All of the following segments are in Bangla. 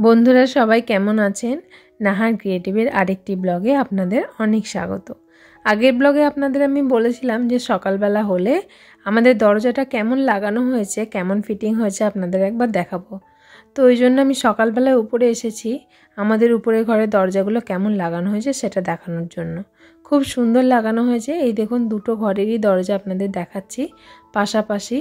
বন্ধুরা সবাই কেমন আছেন? নাহার ক্রিয়েটিভের আরেকটি ব্লগে আপনাদের অনেক স্বাগত। আগের ব্লগে আপনাদের আমি বলেছিলাম যে সকালবেলা হলে আমাদের দরজাটা কেমন লাগানো হয়েছে, কেমন ফিটিং হয়েছে আপনাদের একবার দেখাবো। তো ওই জন্য আমি সকালবেলায় উপরে এসেছি আমাদের উপরের ঘরের দরজাগুলো কেমন লাগানো হয়েছে সেটা দেখানোর জন্য। খুব সুন্দর লাগানো হয়েছে। এই দেখুন দুটো ঘরেরই দরজা আপনাদের দেখাচ্ছি পাশাপাশি,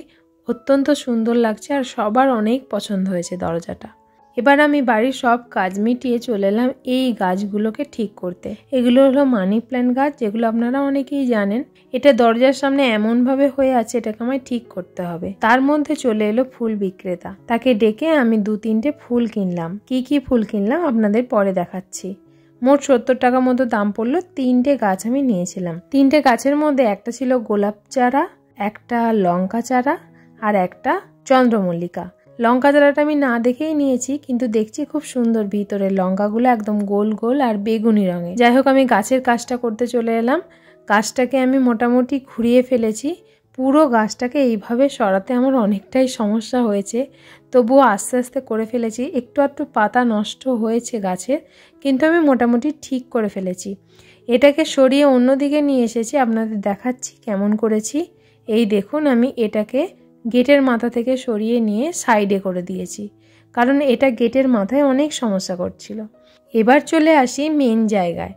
অত্যন্ত সুন্দর লাগছে আর সবার অনেক পছন্দ হয়েছে দরজাটা। এবার আমি বাড়ির সব কাজ মিটিয়ে চলে এলাম এই গাছগুলোকে ঠিক করতে। এগুলো হলো মানি প্ল্যান্ট গাছ, যেগুলো আপনারা অনেকেই জানেন। এটা দরজার সামনে এমনভাবে হয়ে আছে, এটাকে আমায় ঠিক করতে হবে। তার মধ্যে চলে এলো ফুল বিক্রেতা, তাকে ডেকে আমি 2-3টে ফুল কিনলাম। কি ফুল কিনলাম আপনাদের পরে দেখাচ্ছি। মোট 70 টাকা মতো দাম পড়লো। 3টে গাছ আমি নিয়েছিলাম। 3টে গাছের মধ্যে একটা ছিল গোলাপ চারা, একটা লঙ্কা চারা আর একটা চন্দ্রমল্লিকা। লঙ্কা চারাটা আমি না দেখেই নিয়েছি, কিন্তু দেখছি খুব সুন্দর, ভিতরে লঙ্কাগুলো একদম গোল গোল আর বেগুনি রঙে। যাই হোক, আমি গাছের কাজটা করতে চলে এলাম। গাছটাকে আমি মোটামুটি ঘুরিয়ে ফেলেছি। পুরো গাছটাকে এইভাবে সরাতে আমার অনেকটাই সমস্যা হয়েছে, তবুও আস্তে আস্তে করে ফেলেছি। একটু পাতা নষ্ট হয়েছে গাছের, কিন্তু আমি মোটামুটি ঠিক করে ফেলেছি। এটাকে সরিয়ে অন্যদিকে নিয়ে এসেছি, আপনাদের দেখাচ্ছি কেমন করেছি। এই দেখুন, আমি এটাকে গেটের মাথা থেকে সরিয়ে নিয়ে সাইডে করে দিয়েছি, কারণ এটা গেটের মাথায় অনেক সমস্যা করছিল। এবার চলে আসি মেন জায়গায়।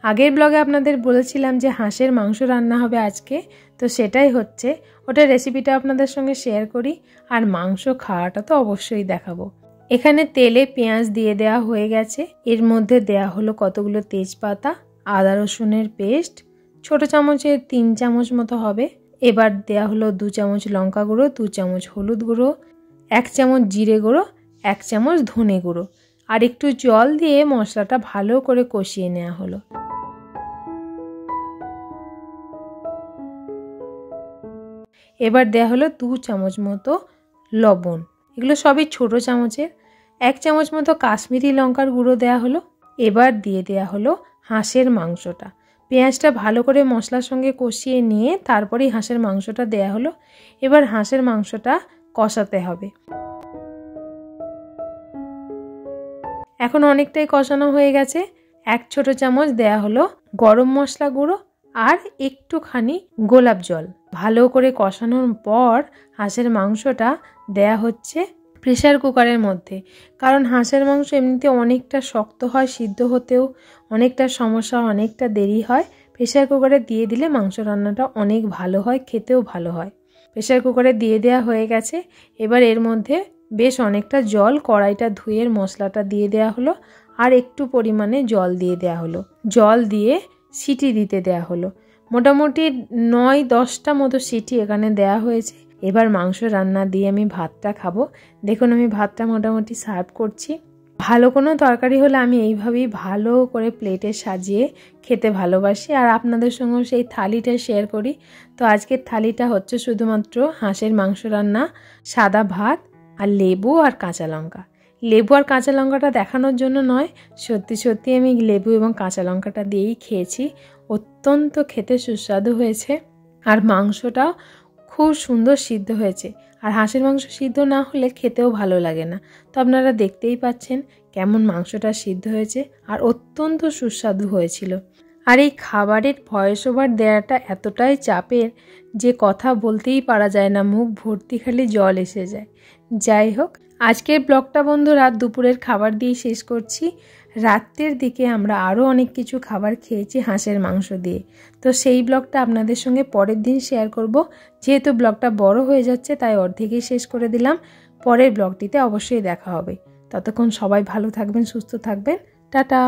আগের ব্লগে আপনাদের বলেছিলাম যে হাঁসের মাংস রান্না হবে আজকে, তো সেটাই হচ্ছে। ওটার রেসিপিটা আপনাদের সঙ্গে শেয়ার করি, আর মাংস খাওয়াটা তো অবশ্যই দেখাবো। এখানে তেলে পেঁয়াজ দিয়ে দেওয়া হয়ে গেছে। এর মধ্যে দেয়া হলো কতগুলো তেজপাতা, আদা রসুনের পেস্ট, ছোট চামচের 3 চামচ মতো হবে। এবার দেয়া হলো 2 চামচ লঙ্কা গুঁড়ো, 2 চামচ হলুদ গুঁড়ো, 1 চামচ জিরে গুঁড়ো, 1 চামচ ধনে গুঁড়ো, আর একটু জল দিয়ে মশলাটা ভালো করে কষিয়ে নেওয়া হলো। এবার দেয়া হলো 2 চামচ মতো লবণ। এগুলো সবই ছোট চামচের। 1 চামচ মতো কাশ্মীরি লঙ্কার গুঁড়ো দেয়া হলো। এবার দিয়ে দেয়া হলো হাঁসের মাংসটা। পেঁয়াজটা ভালো করে মশলার সঙ্গে কষিয়ে নিয়ে তারপরেই হাঁসের মাংসটা দেয়া হলো। এবার হাঁসের মাংসটা কষাতে হবে। এখন অনেকটাই কষানো হয়ে গেছে। 1 ছোট চামচ দেয়া হলো গরম মশলা গুঁড়ো আর একটুখানি গোলাপ জল। ভালো করে কষানোর পর হাঁসের মাংসটা দেয়া হচ্ছে প্রেসার কুকারের মধ্যে, কারণ হাঁসের মাংস এমনিতে অনেকটা শক্ত হয়, সিদ্ধ হতেও অনেকটা সমস্যা, অনেকটা দেরি হয়। প্রেসার কুকারে দিয়ে দিলে মাংস রান্নাটা অনেক ভালো হয়, খেতেও ভালো হয়। প্রেসার কুকারে দিয়ে দেওয়া হয়ে গেছে। এবার এর মধ্যে বেশ অনেকটা জল, কড়াইটা ধুয়ে মশলাটা দিয়ে দেওয়া হলো, আর একটু পরিমাণে জল দিয়ে দেওয়া হলো। জল দিয়ে সিটি দিতে দেওয়া হলো। মোটামুটি 9-10টা মতো সিটি এখানে দেওয়া হয়েছে। এবার মাংস রান্না দিয়ে আমি ভাতটা খাবো। দেখুন, আমি ভাতটা মোটামুটি সার্ভ করছি। ভালো কোনো তরকারি হলে আমি এইভাবেই ভালো করে প্লেটে সাজিয়ে খেতে ভালোবাসি, আর আপনাদের সঙ্গেও সেই থালিটা শেয়ার করি। তো আজকের থালিটা হচ্ছে শুধুমাত্র হাঁসের মাংস রান্না, সাদা ভাত আর লেবু আর কাঁচা লঙ্কা। লেবু আর কাঁচা লঙ্কাটা দেখানোর জন্য নয়, সত্যি আমি লেবু এবং কাঁচা লঙ্কাটা দিয়েই খেয়েছি। অত্যন্ত খেতে সুস্বাদু হয়েছে, আর মাংসটাও খুব সুন্দর সিদ্ধ হয়েছে। আর হাঁসের মাংস সিদ্ধ না হলে খেতেও ভালো লাগে না। তো আপনারা দেখতেই পাচ্ছেন কেমন মাংসটা সিদ্ধ হয়েছে, আর অত্যন্ত সুস্বাদু হয়েছিল। আর এই খাবারের ভয়েস ওভার দেওয়াটা এতটাই চাপের যে কথা বলতেই পারা যায় না, মুখ ভর্তি খালি জল এসে যায়। যাই হোক, আজকের ব্লগটা বন্ধুরা দুপুরের খাবার দিয়ে শেষ করছি। রাত্রের দিকে আমরা আরও অনেক কিছু খাবার খেয়েছি হাঁসের মাংস দিয়ে, তো সেই ব্লগটা আপনাদের সঙ্গে পরের দিন শেয়ার করব। যেহেতু ব্লগটা বড় হয়ে যাচ্ছে তাই অর্ধেকই শেষ করে দিলাম। পরের ব্লগটিতে অবশ্যই দেখা হবে। ততক্ষণ সবাই ভালো থাকবেন, সুস্থ থাকবেন। টাটা।